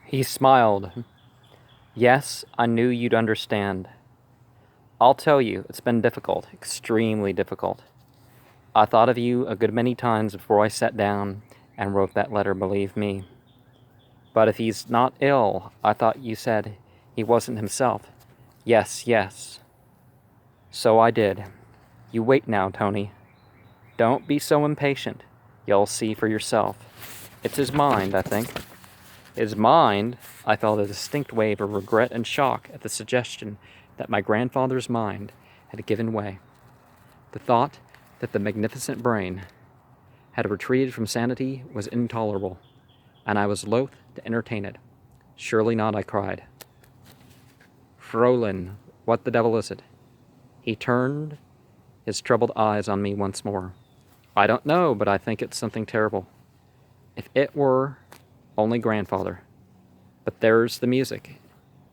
He smiled. Yes, I knew you'd understand. I'll tell you, it's been difficult, extremely difficult. I thought of you a good many times before I sat down and wrote that letter, believe me. But if he's not ill, I thought you said he wasn't himself. Yes, yes. So I did. You wait now, Tony. Don't be so impatient. You'll see for yourself. It's his mind, I think. His mind? I felt a distinct wave of regret and shock at the suggestion that my grandfather's mind had given way. The thought that the magnificent brain had retreated from sanity was intolerable, and I was loath to entertain it. Surely not, I cried. Frolin, what the devil is it? He turned his troubled eyes on me once more. I don't know, but I think it's something terrible. If it were only grandfather. But there's the music.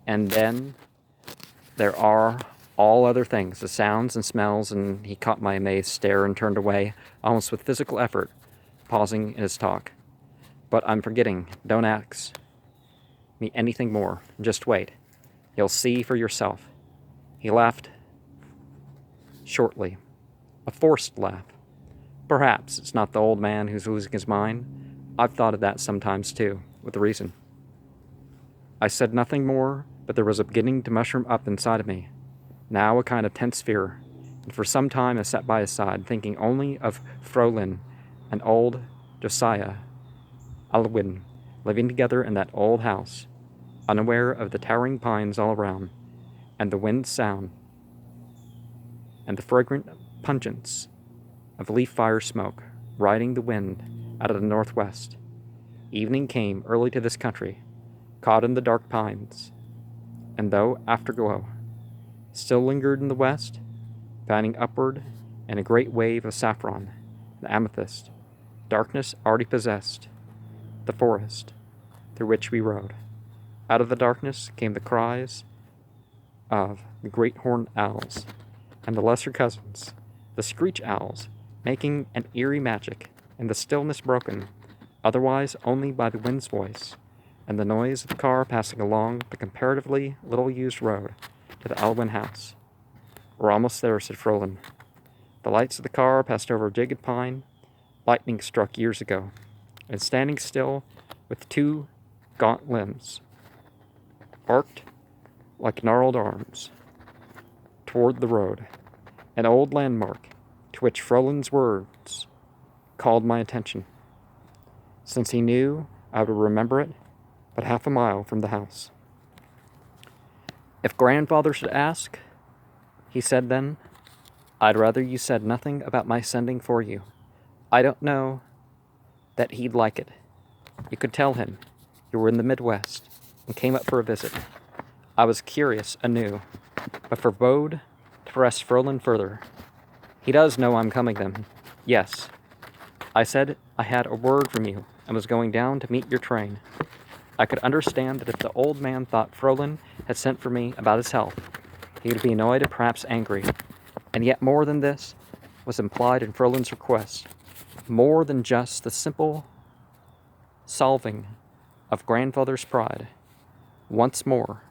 And then there are all other things, the sounds and smells, and he caught my amazed stare and turned away, almost with physical effort, pausing in his talk. But I'm forgetting. Don't ask me anything more. Just wait. You'll see for yourself. He laughed shortly. A forced laugh. Perhaps it's not the old man who's losing his mind. I've thought of that sometimes too, with reason. I said nothing more, but there was a beginning to mushroom up inside of me. Now a kind of tense fear, and for some time I sat by his side, thinking only of Frolin and old Josiah Alwyn living together in that old house, unaware of the towering pines all around, and the wind's sound, and the fragrant pungence of leaf fire smoke riding the wind out of the northwest. Evening came early to this country, caught in the dark pines, and though afterglow still lingered in the west, fanning upward in a great wave of saffron and amethyst, darkness already possessed the forest through which we rode. Out of the darkness came the cries of the great horned owls and the lesser cousins, the screech owls, making an eerie magic in the stillness broken otherwise only by the wind's voice and the noise of the car passing along the comparatively little-used road to the Alwyn house. We're almost there, said Frolin. The lights of the car passed over a jagged pine, lightning struck years ago, and standing still with two gaunt limbs, arced like gnarled arms, toward the road, an old landmark to which Frolin's words called my attention, since he knew I would remember it but half a mile from the house. If grandfather should ask, he said then, I'd rather you said nothing about my sending for you. I don't know that he'd like it. You could tell him you were in the Midwest and came up for a visit. I was curious anew, but forebode to press Frolin further. He does know I'm coming then. Yes. I said I had a word from you and was going down to meet your train. I could understand that if the old man thought Frolin had sent for me about his health, he would be annoyed and perhaps angry. And yet more than this was implied in Frolin's request, more than just the simple solving of grandfather's pride. Once more,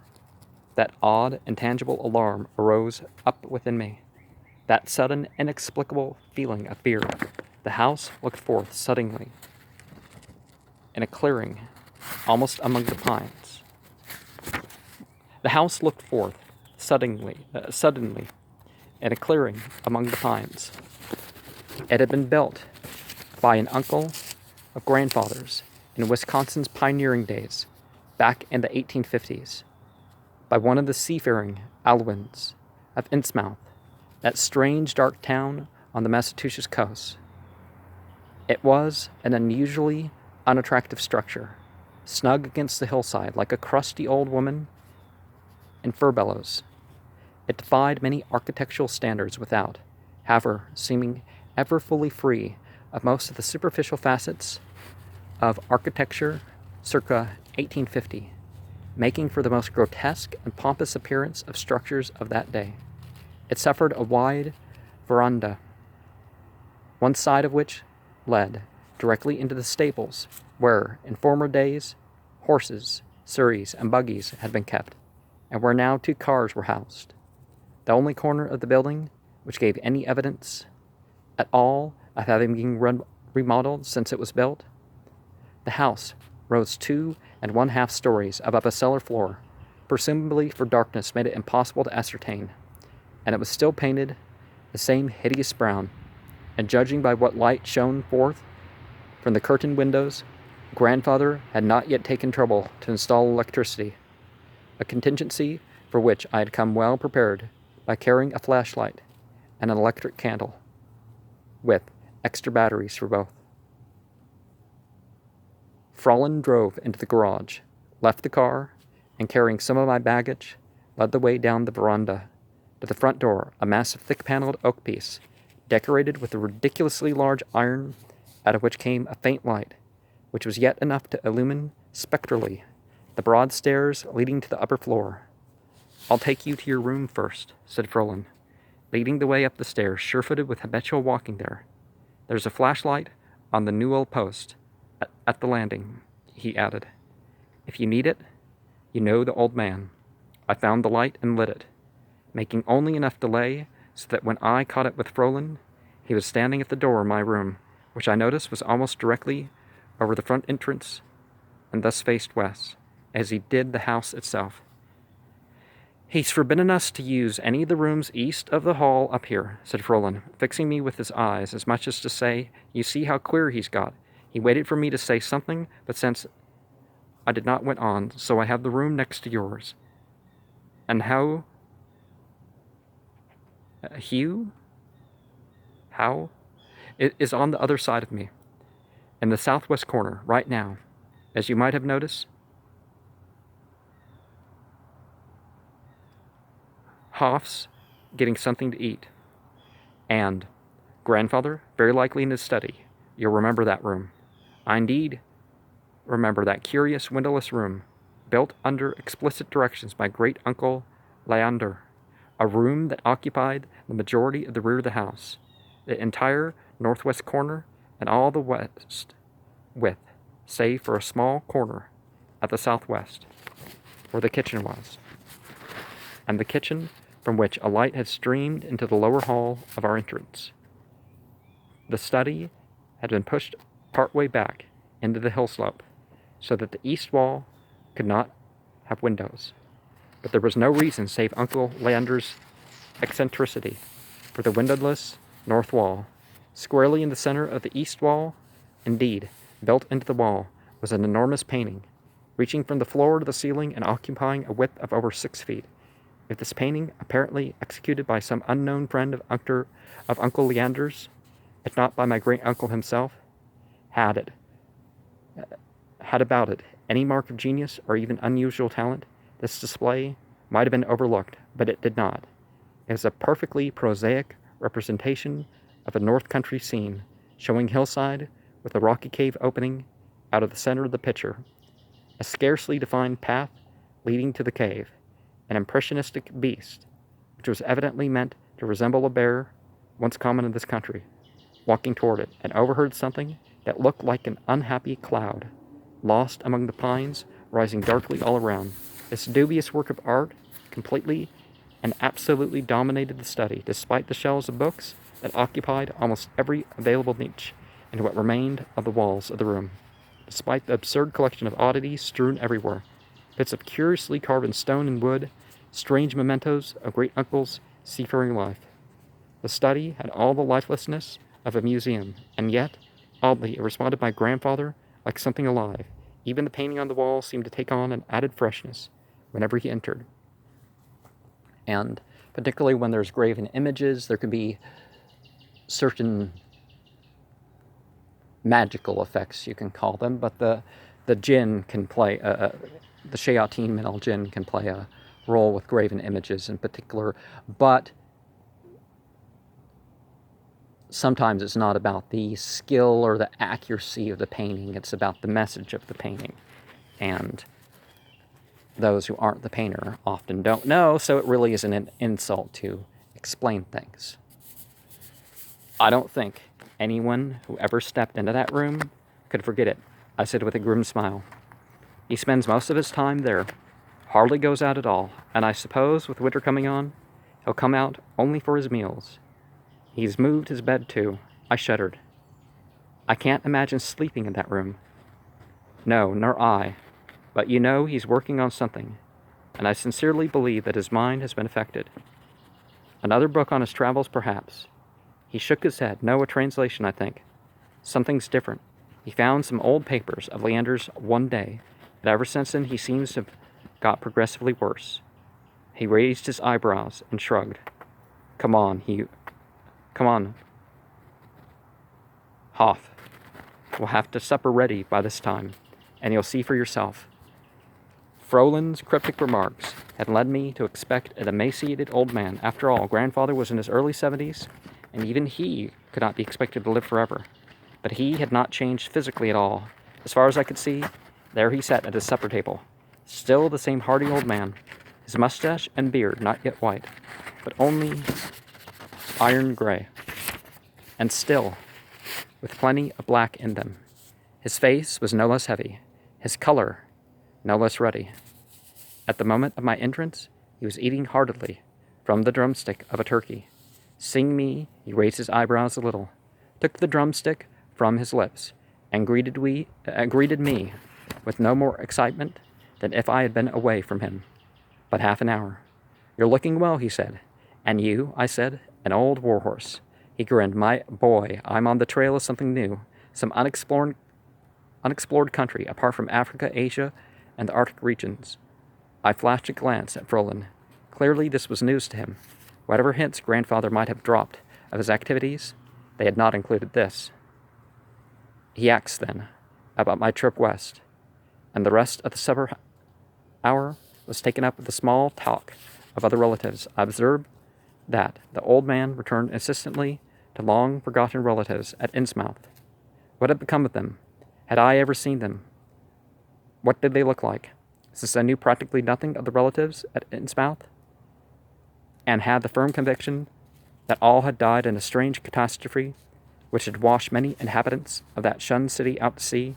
that odd, intangible alarm arose up within me, that sudden, inexplicable feeling of fear. The house looked forth suddenly in a clearing almost among the pines. The house looked forth suddenly in a clearing among the pines. It had been built by an uncle of grandfather's in Wisconsin's pioneering days, back in the 1850s, by one of the seafaring Alwyns of Innsmouth, that strange dark town on the Massachusetts coast. It was an unusually unattractive structure, snug against the hillside like a crusty old woman in furbelows. It defied many architectural standards without, however, seeming ever fully free of most of the superficial facets of architecture circa 1850, making for the most grotesque and pompous appearance of structures of that day. It suffered a wide veranda, one side of which led directly into the stables where, in former days, horses surreys, and buggies had been kept, and where now 2 cars were housed. The only corner of the building which gave any evidence at all of having been remodeled since it was built. The house rose 2 1/2 stories above a cellar floor, presumably for darkness made it impossible to ascertain, and it was still painted the same hideous brown, and judging by what light shone forth from the curtained windows, grandfather had not yet taken trouble to install electricity, a contingency for which I had come well prepared by carrying a flashlight and an electric candle, with extra batteries for both. Fraulein drove into the garage, left the car, and carrying some of my baggage, led the way down the veranda to the front door, a massive thick-paneled oak piece, decorated with a ridiculously large iron, out of which came a faint light, which was yet enough to illumine spectrally the broad stairs leading to the upper floor. "I'll take you to your room first," said Fraulein, leading the way up the stairs, sure-footed with habitual walking there. "There's a flashlight on the newel post at the landing," he added. "If you need it, you know the old man." I found the light and lit it, making only enough delay so that when I caught it with Fraulein, he was standing at the door of my room, which I noticed was almost directly over the front entrance and thus faced west, as he did the house itself. "He's forbidden us to use any of the rooms east of the hall up here," said Fraulein, fixing me with his eyes, as much as to say, "You see how queer he's got. He waited for me to say something, but since I did not went on, so I have the room next to yours." "And how? Hugh? How? It is on the other side of me, in the southwest corner, right now, as you might have noticed. Hoff's getting something to eat. And grandfather, very likely in his study. You'll remember that room. I indeed remember that curious windowless room, built under explicit directions by great-uncle Leander, a room that occupied the majority of the rear of the house, the entire northwest corner, and all the west width, save for a small corner at the southwest, where the kitchen was, and the kitchen from which a light had streamed into the lower hall of our entrance. The study had been pushed partway back into the hill slope, so that the east wall could not have windows. But there was no reason save Uncle Leander's eccentricity for the windowless north wall. Squarely in the center of the east wall, indeed, built into the wall, was an enormous painting, reaching from the floor to the ceiling and occupying a width of over 6 feet. If this painting, apparently executed by some unknown friend of Uncle Leander's, if not by my great-uncle himself, had about it any mark of genius or even unusual talent, this display might have been overlooked, but it did not. It was a perfectly prosaic representation of a north country scene, showing hillside with a rocky cave opening out of the center of the picture, a scarcely defined path leading to the cave, an impressionistic beast, which was evidently meant to resemble a bear once common in this country, walking toward it, and overheard something that looked like an unhappy cloud, lost among the pines, rising darkly all around. This dubious work of art completely and absolutely dominated the study, despite the shelves of books that occupied almost every available niche in what remained of the walls of the room, despite the absurd collection of oddities strewn everywhere, bits of curiously carved stone and wood, strange mementos of great-uncle's seafaring life. The study had all the lifelessness of a museum, and yet, oddly, it responded to my grandfather like something alive. Even the painting on the wall seemed to take on an added freshness whenever he entered. And particularly when there's graven images, there can be certain magical effects, you can call them, but the jinn can play, the shayateen min al jinn can play a role with graven images in particular, but sometimes it's not about the skill or the accuracy of the painting, it's about the message of the painting. And those who aren't the painter often don't know, so it really isn't an insult to explain things. I don't think anyone who ever stepped into that room could forget it, I said with a grim smile. He spends most of his time there, hardly goes out at all, and I suppose with winter coming on, he'll come out only for his meals. He's moved his bed too. I shuddered. I can't imagine sleeping in that room. No, nor I. But you know he's working on something, and I sincerely believe that his mind has been affected. Another book on his travels, perhaps. He shook his head. No, a translation, I think. Something's different. He found some old papers of Leander's one day, and ever since then he seems to have got progressively worse. He raised his eyebrows and shrugged. Come on, Hoff. We'll have to supper ready by this time, and you'll see for yourself. Frolin's cryptic remarks had led me to expect an emaciated old man. After all, grandfather was in his early 70s, and even he could not be expected to live forever. But he had not changed physically at all. As far as I could see, there he sat at his supper table, still the same hearty old man, his mustache and beard not yet white, but only iron gray, and still with plenty of black in them. His face was no less heavy, his color no less ruddy. At the moment of my entrance, he was eating heartily from the drumstick of a turkey. Seeing me, he raised his eyebrows a little, took the drumstick from his lips, and greeted me with no more excitement than if I had been away from him but half an hour. You're looking well, he said. And you, I said, an old warhorse. He grinned. My boy, I'm on the trail of something new, some unexplored country apart from Africa, Asia, and the Arctic regions. I flashed a glance at Frolin. Clearly this was news to him. Whatever hints grandfather might have dropped of his activities, they had not included this. He asked then about my trip west, and the rest of the supper hour was taken up with the small talk of other relatives. I observed that the old man returned insistently to long-forgotten relatives at Innsmouth. What had become of them? Had I ever seen them? What did they look like? Since I knew practically nothing of the relatives at Innsmouth, and had the firm conviction that all had died in a strange catastrophe which had washed many inhabitants of that shunned city out to sea,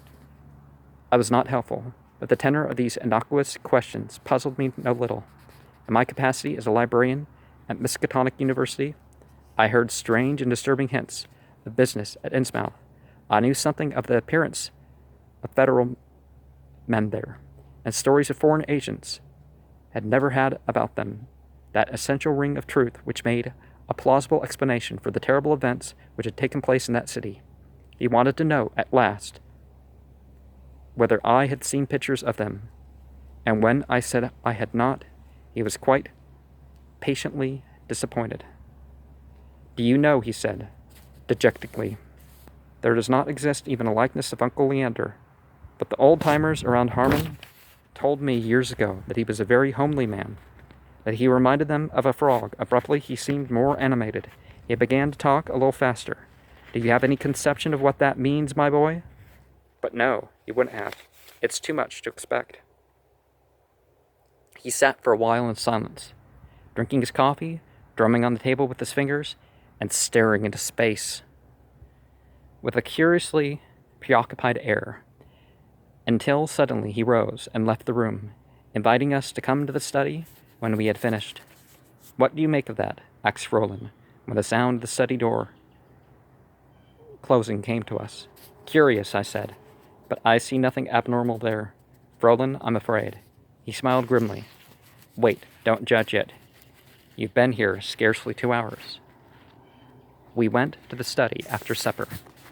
I was not helpful, but the tenor of these innocuous questions puzzled me no little. In my capacity as a librarian at Miskatonic University, I heard strange and disturbing hints of business at Innsmouth. I knew something of the appearance of federal men there, and stories of foreign agents had never had about them that essential ring of truth which made a plausible explanation for the terrible events which had taken place in that city. He wanted to know, at last, whether I had seen pictures of them, and when I said I had not, he was quite patiently disappointed. Do you know, he said, dejectedly, there does not exist even a likeness of Uncle Leander, but the old-timers around Harmon told me years ago that he was a very homely man, that he reminded them of a frog. Abruptly, he seemed more animated. He began to talk a little faster. Do you have any conception of what that means, my boy? But no, he wouldn't have. It's too much to expect. He sat for a while in silence, drinking his coffee, drumming on the table with his fingers, and staring into space with a curiously preoccupied air, until suddenly he rose and left the room, inviting us to come to the study when we had finished. What do you make of that? Asked Frolin, when the sound of the study door closing came to us. Curious, I said, but I see nothing abnormal there. Frolin, I'm afraid. He smiled grimly. Wait, don't judge yet. You've been here scarcely 2 hours. We went to the study after supper,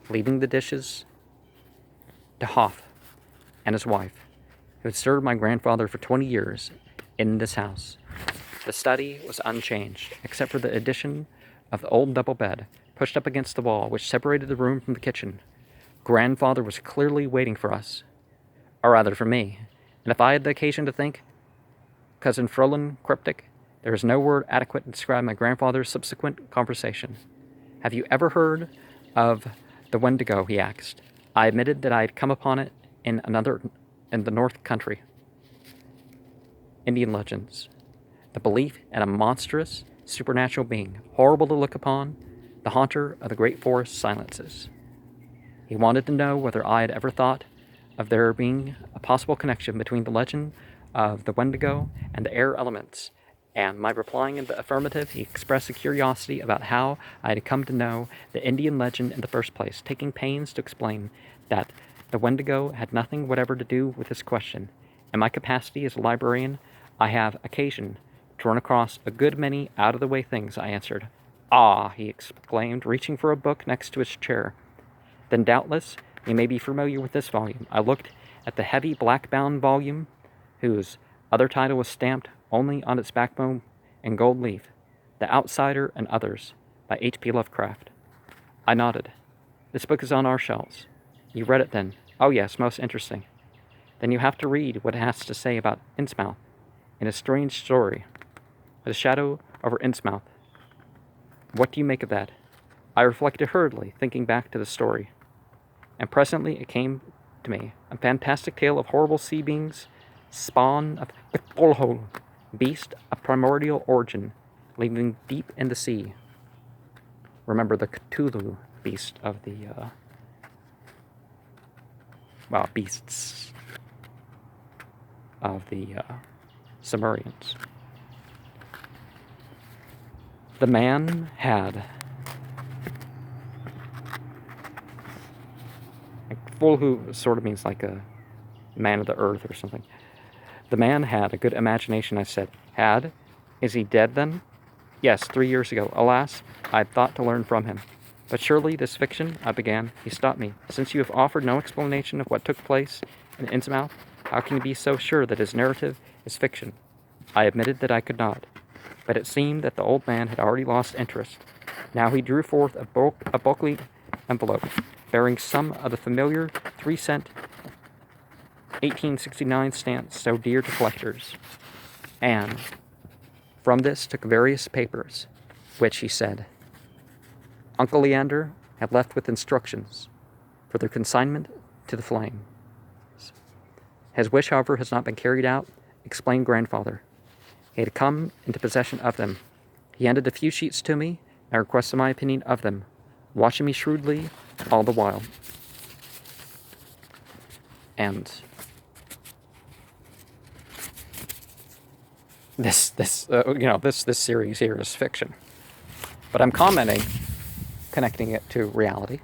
leaving the dishes to Hoff and his wife, who had served my grandfather for 20 years in this house. The study was unchanged, except for the addition of the old double bed pushed up against the wall which separated the room from the kitchen. Grandfather was clearly waiting for us, or rather for me, and if I had the occasion to think, Cousin Frolin cryptic, there is no word adequate to describe my grandfather's subsequent conversation. Have you ever heard of the Wendigo? He asked. I admitted that I had come upon it in the North Country. Indian legends. The belief in a monstrous, supernatural being, horrible to look upon, the haunter of the great forest silences. He wanted to know whether I had ever thought of there being a possible connection between the legend of the Wendigo and the air elements, and my replying in the affirmative, he expressed a curiosity about how I had come to know the Indian legend in the first place, taking pains to explain that the Wendigo had nothing whatever to do with this question. In my capacity as a librarian, I have occasion to run across a good many out-of-the-way things, I answered. Ah, he exclaimed, reaching for a book next to his chair. Then doubtless you may be familiar with this volume. I looked at the heavy black-bound volume, whose other title was stamped only on its backbone in gold leaf, The Outsider and Others, by H.P. Lovecraft. I nodded. This book is on our shelves. You read it then? Oh yes, most interesting. Then you have to read what it has to say about Innsmouth, in a strange story, The Shadow over Innsmouth. What do you make of that? I reflected hurriedly, thinking back to the story. And presently it came to me, a fantastic tale of horrible sea beings, spawn of Cthulhu, beast of primordial origin, living deep in the sea. Remember the Cthulhu beast of the, beasts of the Sumerians. The man had... Cthulhu sort of means like a man of the earth or something. The man had a good imagination, I said. Had? Is he dead then? Yes, 3 years ago. Alas, I had thought to learn from him. But surely this fiction, I began. He stopped me. Since you have offered no explanation of what took place in Innsmouth, how can you be so sure that his narrative is fiction? I admitted that I could not. But it seemed that the old man had already lost interest. Now he drew forth a bulky envelope, bearing some of the familiar 3-cent 1869 stamps so dear to collectors, and from this took various papers, which, he said, Uncle Leander had left with instructions for their consignment to the flames. His wish, however, has not been carried out, explained grandfather. He had come into possession of them. He handed a few sheets to me and requested my opinion of them, watching me shrewdly all the while. And this series here is fiction, but I'm connecting it to reality,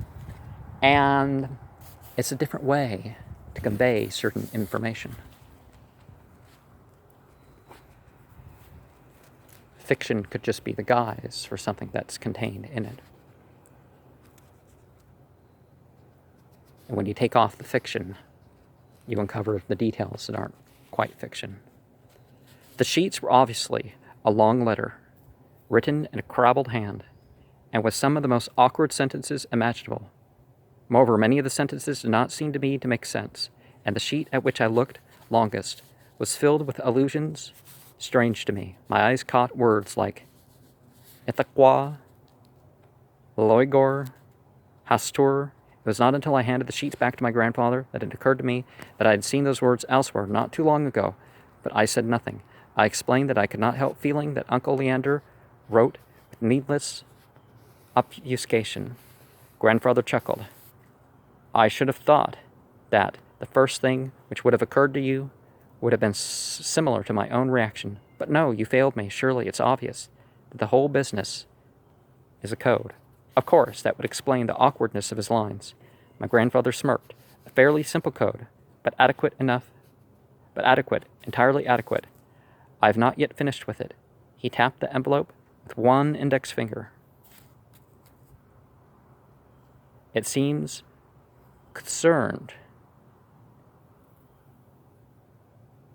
and it's a different way to convey certain information. Fiction could just be the guise for something that's contained in it. And when you take off the fiction, you uncover the details that aren't quite fiction. The sheets were obviously a long letter, written in a crabbled hand, and with some of the most awkward sentences imaginable. Moreover, many of the sentences did not seem to me to make sense, and the sheet at which I looked longest was filled with allusions strange to me. My eyes caught words like Ithaquah, Loigor, Hastur. It was not until I handed the sheets back to my grandfather that it occurred to me that I had seen those words elsewhere not too long ago, but I said nothing. I explained that I could not help feeling that Uncle Leander wrote with needless obfuscation. Grandfather chuckled. I should have thought that the first thing which would have occurred to you would have been similar to my own reaction. But no, you failed me. Surely it's obvious that the whole business is a code. Of course, that would explain the awkwardness of his lines. My grandfather smirked. A fairly simple code, but adequate, entirely adequate. I have not yet finished with it. He tapped the envelope with one index finger. It seems concerned.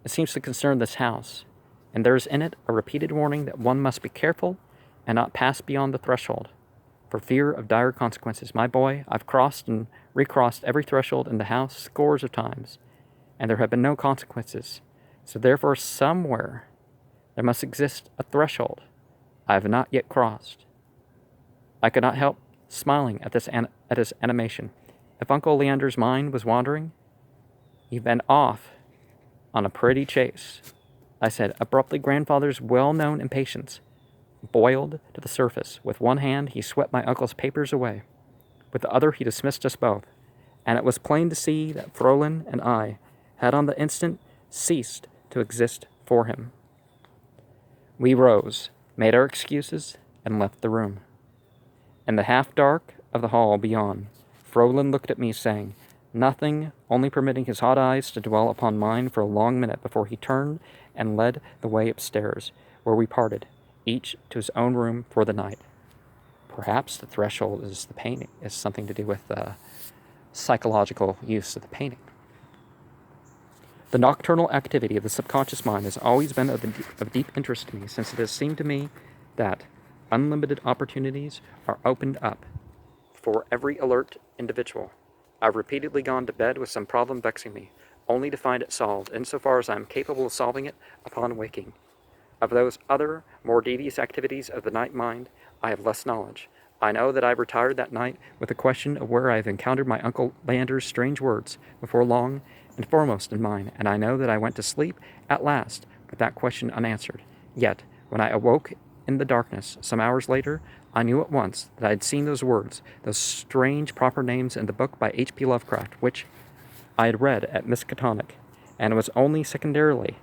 It seems to concern this house, and there is in it a repeated warning that one must be careful and not pass beyond the threshold, for fear of dire consequences. My boy, I've crossed and recrossed every threshold in the house scores of times, and there have been no consequences. So therefore, somewhere there must exist a threshold I have not yet crossed. I could not help smiling at his animation. If Uncle Leander's mind was wandering, he'd been off on a pretty chase. I said, abruptly. Grandfather's well-known impatience boiled to the surface. With one hand, he swept my uncle's papers away. With the other, he dismissed us both. and it was plain to see that Frolin and I had on the instant ceased to exist for him. We rose, made our excuses, and left the room. In the half-dark of the hall beyond, Frolin looked at me, saying nothing, only permitting his hot eyes to dwell upon mine for a long minute before he turned and led the way upstairs, where we parted, each to his own room for the night. Perhaps the threshold is the painting, is something to do with the psychological use of the painting. The nocturnal activity of the subconscious mind has always been of deep interest to me, since it has seemed to me that unlimited opportunities are opened up for every alert individual. I've repeatedly gone to bed with some problem vexing me, only to find it solved, insofar as I am capable of solving it upon waking. Of those other, more devious activities of the night mind, I have less knowledge. I know that I retired that night with the question of where I have encountered my Uncle Leander's strange words before long and foremost in mine, and I know that I went to sleep at last with that question unanswered. Yet, when I awoke in the darkness some hours later, I knew at once that I had seen those words, those strange proper names in the book by H.P. Lovecraft, which I had read at Miskatonic, and it was only secondarily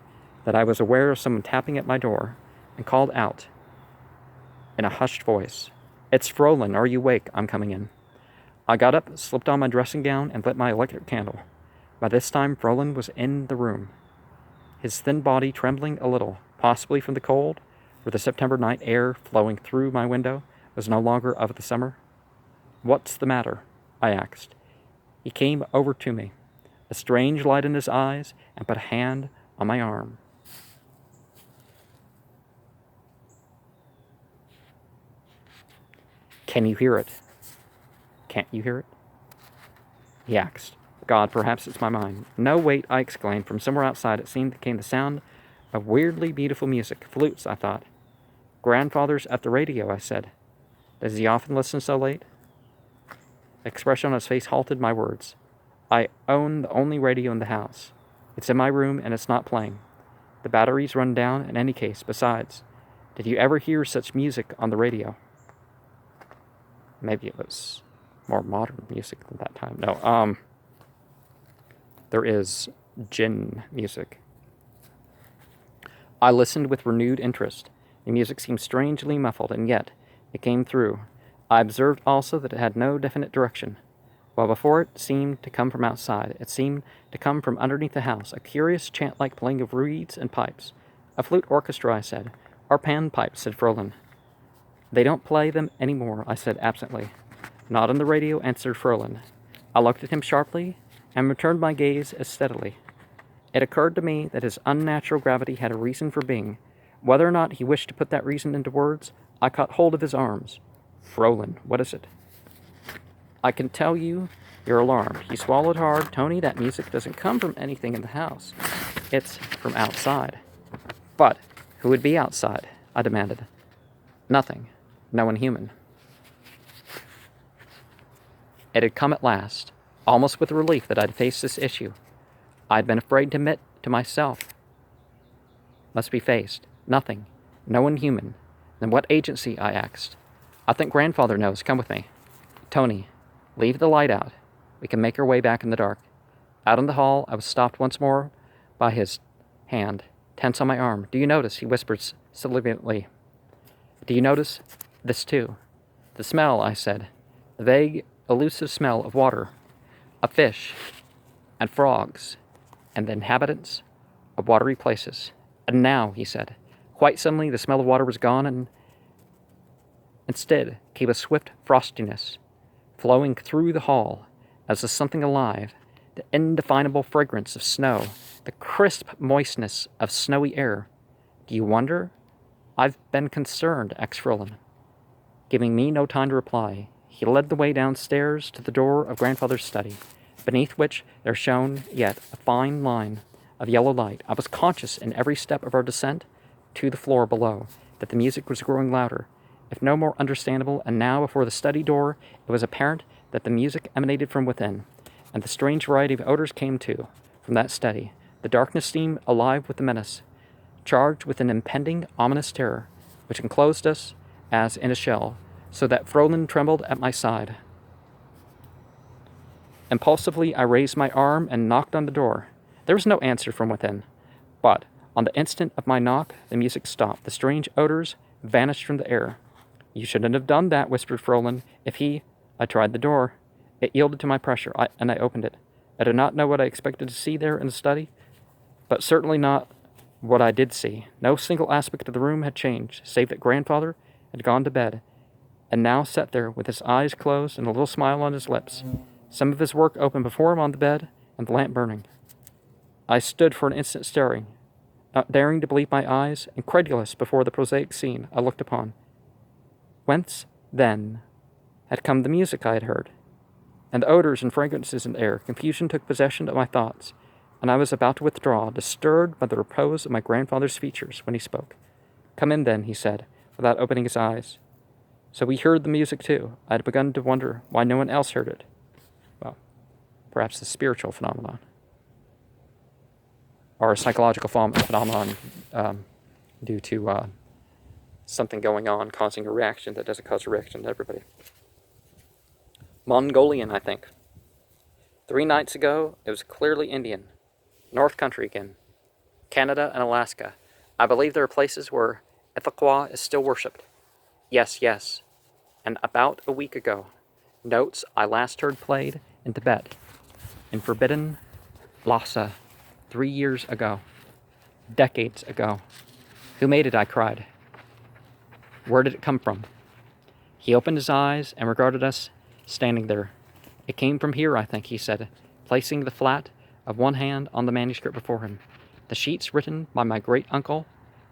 that I was aware of someone tapping at my door, and called out in a hushed voice, "It's Frolin, are you awake? I'm coming in." I got up, slipped on my dressing gown, and lit my electric candle. By this time Frolin was in the room, his thin body trembling a little, possibly from the cold, for the September night air flowing through my window was no longer of the summer. "What's the matter?" I asked. He came over to me, a strange light in his eyes, and put a hand on my arm. "Can you hear it?" "Can't you hear it?" he asked. "God, perhaps it's my mind." "No, wait," I exclaimed. From somewhere outside it seemed came the sound of weirdly beautiful music. Flutes, I thought. "Grandfather's at the radio," I said. "Does he often listen so late?" The expression on his face halted my words. "I own the only radio in the house. It's in my room and it's not playing. The battery's run down in any case. Besides, did you ever hear such music on the radio?" Maybe it was more modern music than that time. No, there is jinn music. I listened with renewed interest. The music seemed strangely muffled, and yet it came through. I observed also that it had no definite direction. While before it seemed to come from outside, it seemed to come from underneath the house, a curious chant-like playing of reeds and pipes. "A flute orchestra," I said. "Or panpipes," said Frolin. "They don't play them any more," I said absently. "Not on the radio," answered Frolin. I looked at him sharply, and returned my gaze as steadily. It occurred to me that his unnatural gravity had a reason for being. Whether or not he wished to put that reason into words, I caught hold of his arms. "Frolin, what is it?" "I can tell you're alarmed." He swallowed hard. "Tony, that music doesn't come from anything in the house. It's from outside." "But who would be outside?" I demanded. "Nothing. No one human." It had come at last, almost with relief that I'd faced this issue. I'd been afraid to admit to myself. Must be faced. Nothing. No one human. Then what agency? I asked. "I think Grandfather knows. Come with me." "Tony, leave the light out. We can make our way back in the dark." Out in the hall, I was stopped once more by his hand, tense on my arm. "Do you notice?" he whispered sibilantly. "Do you notice this too?" "The smell," I said. "The vague, elusive smell of water, of fish, and frogs, and the inhabitants of watery places." "And now," he said. Quite suddenly the smell of water was gone, and instead came a swift frostiness, flowing through the hall as of something alive, the indefinable fragrance of snow, the crisp moistness of snowy air. "Do you wonder?" "I've been concerned," asked Frolin. Giving me no time to reply, he led the way downstairs to the door of Grandfather's study, beneath which there shone yet a fine line of yellow light. I was conscious in every step of our descent to the floor below that the music was growing louder, if no more understandable, and now before the study door it was apparent that the music emanated from within, and the strange variety of odors came too from that study. The darkness seemed alive with the menace, charged with an impending, ominous terror, which enclosed us as in a shell, so that Frolin trembled at my side. Impulsively, I raised my arm and knocked on the door. There was no answer from within. But, on the instant of my knock, the music stopped. The strange odors vanished from the air. You shouldn't have done that, whispered Frolan. I tried the door. It yielded to my pressure, and I opened it. I did not know what I expected to see there in the study, but certainly not what I did see. No single aspect of the room had changed, save that grandfather had gone to bed, and now sat there with his eyes closed and a little smile on his lips, some of his work open before him on the bed, and the lamp burning. I stood for an instant staring, not daring to believe my eyes, incredulous before the prosaic scene I looked upon. Whence, then, had come the music I had heard, and the odors and fragrances in the air? Confusion took possession of my thoughts, and I was about to withdraw, disturbed by the repose of my grandfather's features, when he spoke. Come in, then, he said, without opening his eyes. So he heard the music, too. I had begun to wonder why no one else heard it. Well, perhaps a spiritual phenomenon. Or a psychological phenomenon due to something going on causing a reaction that doesn't cause a reaction to everybody. Mongolian, I think. 3 nights ago, it was clearly Indian. North Country again. Canada and Alaska. I believe there are places where Ipecacuanha is still worshipped. Yes. And about a week ago, notes I last heard played in Tibet, in forbidden Lhasa, 3 years ago. Decades ago. Who made it? I cried. Where did it come from? He opened his eyes and regarded us standing there. It came from here, I think, he said, placing the flat of one hand on the manuscript before him. The sheets written by my great-uncle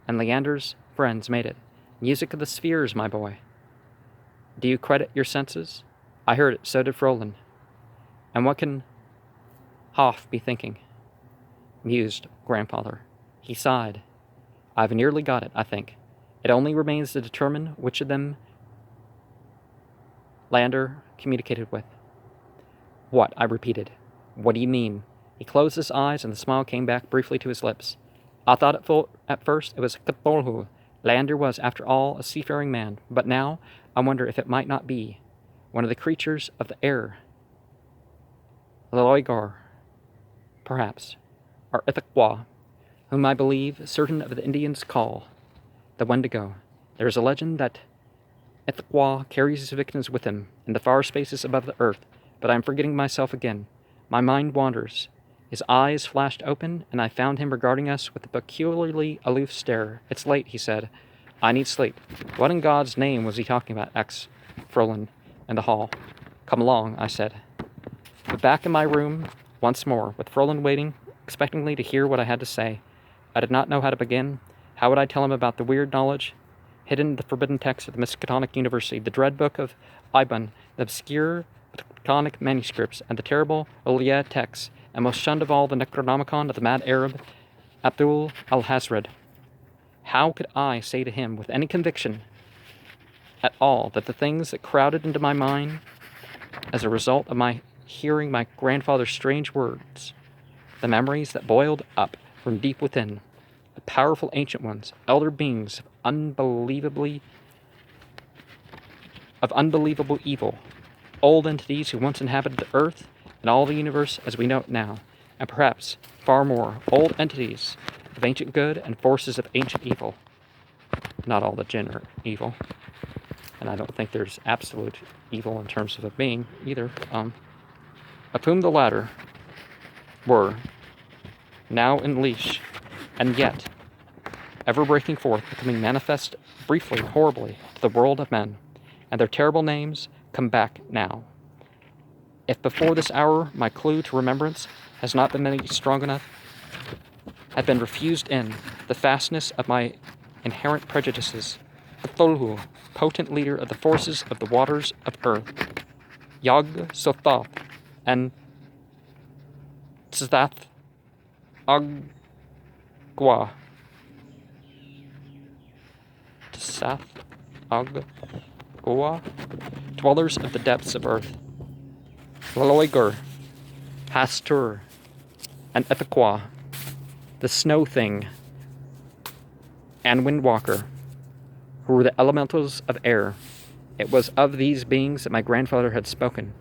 and Leander's friends made it. Music of the spheres, my boy. Do you credit your senses? I heard it, so did Frolan. And what can Hoff be thinking? Mused grandfather. He sighed. I've nearly got it, I think. It only remains to determine which of them Lander communicated with. What? I repeated. What do you mean? He closed his eyes and the smile came back briefly to his lips. I thought at first it was Cthulhu. Lander was, after all, a seafaring man, but now I wonder if it might not be one of the creatures of the air. Loigar, perhaps, or Ipecacuanha, whom I believe certain of the Indians call the Wendigo. There is a legend that Ipecacuanha carries his victims with him in the far spaces above the earth, but I am forgetting myself again. My mind wanders. His eyes flashed open, and I found him regarding us with a peculiarly aloof stare. It's late, he said. I need sleep. What in God's name was he talking about? Frolan in the hall. Come along, I said. But back in my room once more, with Frolan waiting, expectingly to hear what I had to say. I did not know how to begin. How would I tell him about the weird knowledge hidden in the forbidden text of the Miskatonic University, the dread book of Iban, the obscure Miskatonic manuscripts, and the terrible Ulia texts, and most shunned of all, the Necronomicon of the mad Arab Abdul al-Hazred? How could I say to him with any conviction at all that the things that crowded into my mind as a result of my hearing my grandfather's strange words, the memories that boiled up from deep within, the powerful ancient ones, elder beings of unbelievable evil, old entities who once inhabited the earth and all the universe as we know it now, and perhaps, far more, old entities of ancient good and forces of ancient evil. Not all the general evil, and I don't think there's absolute evil in terms of a being either, of whom the latter were now in leash, and yet ever breaking forth, becoming manifest briefly, horribly, to the world of men, and their terrible names come back now. If before this hour my clue to remembrance has not been made strong enough, had been refused in the fastness of my inherent prejudices, Cthulhu, potent leader of the forces of the waters of earth, Yog Sothoth, and Tzathath Agwa, Tsath Agwa, dwellers of the depths of earth, Loigar, Hastur, and Ipecacuanha, the Snow Thing, and Windwalker, who were the elementals of air. It was of these beings that my grandfather had spoken,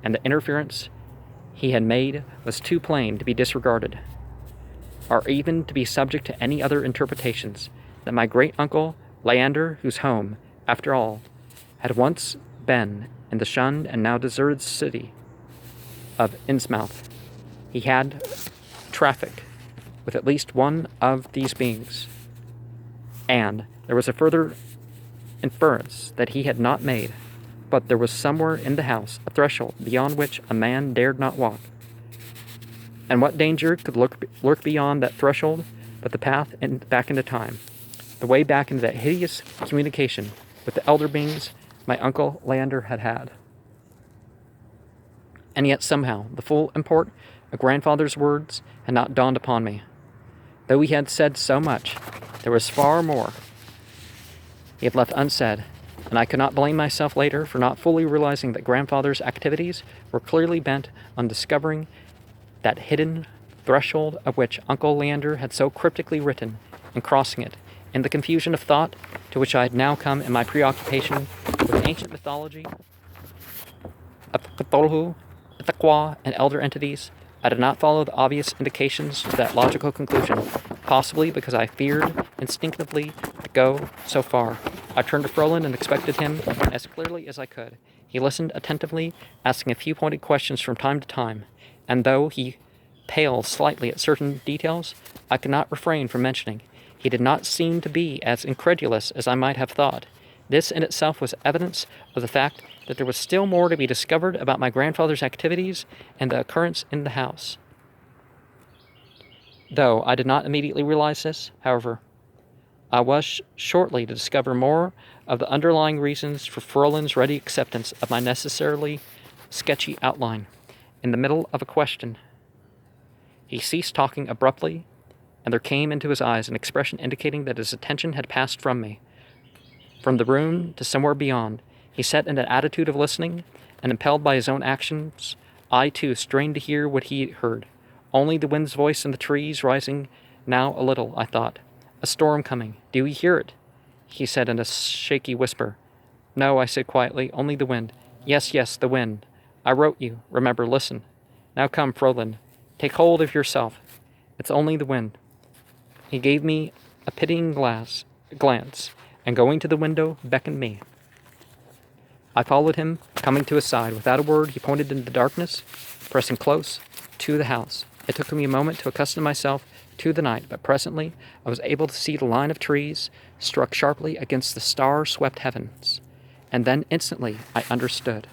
and the interference he had made was too plain to be disregarded, or even to be subject to any other interpretations, that my great-uncle Leander, whose home, after all, had once been in the shunned and now deserted city of Innsmouth, he had traffic with at least one of these beings, and there was a further inference that he had not made, but there was somewhere in the house a threshold beyond which a man dared not walk. And what danger could lurk beyond that threshold but the path back into time, the way back into that hideous communication with the elder beings my uncle Leander had had? And yet somehow the full import of grandfather's words had not dawned upon me. Though he had said so much, there was far more he had left unsaid, and I could not blame myself later for not fully realizing that grandfather's activities were clearly bent on discovering that hidden threshold of which Uncle Leander had so cryptically written, and crossing it, in the confusion of thought to which I had now come in my preoccupation with ancient mythology of Cthulhu, Ithaqua, and elder entities, I did not follow the obvious indications to that logical conclusion, possibly because I feared instinctively to go so far. I turned to Frolin and expected him as clearly as I could. He listened attentively, asking a few pointed questions from time to time, and though he paled slightly at certain details, I could not refrain from mentioning, he did not seem to be as incredulous as I might have thought. This in itself was evidence of the fact that there was still more to be discovered about my grandfather's activities and the occurrence in the house. Though I did not immediately realize this, however, I was shortly to discover more of the underlying reasons for Frolin's ready acceptance of my necessarily sketchy outline. In the middle of a question, he ceased talking abruptly, and there came into his eyes an expression indicating that his attention had passed from me, from the room to somewhere beyond. He sat in an attitude of listening, and impelled by his own actions, I too strained to hear what he heard. Only the wind's voice in the trees rising now a little, I thought. A storm coming. Do you hear it? He said in a shaky whisper. No, I said quietly, only the wind. Yes, the wind. I wrote you. Remember, listen. Now come, Frolin. Take hold of yourself. It's only the wind. He gave me a pitying glance, and going to the window, beckoned me. I followed him, coming to his side. Without a word, he pointed into the darkness, pressing close to the house. It took me a moment to accustom myself to the night, but presently I was able to see the line of trees struck sharply against the star-swept heavens, and then instantly I understood.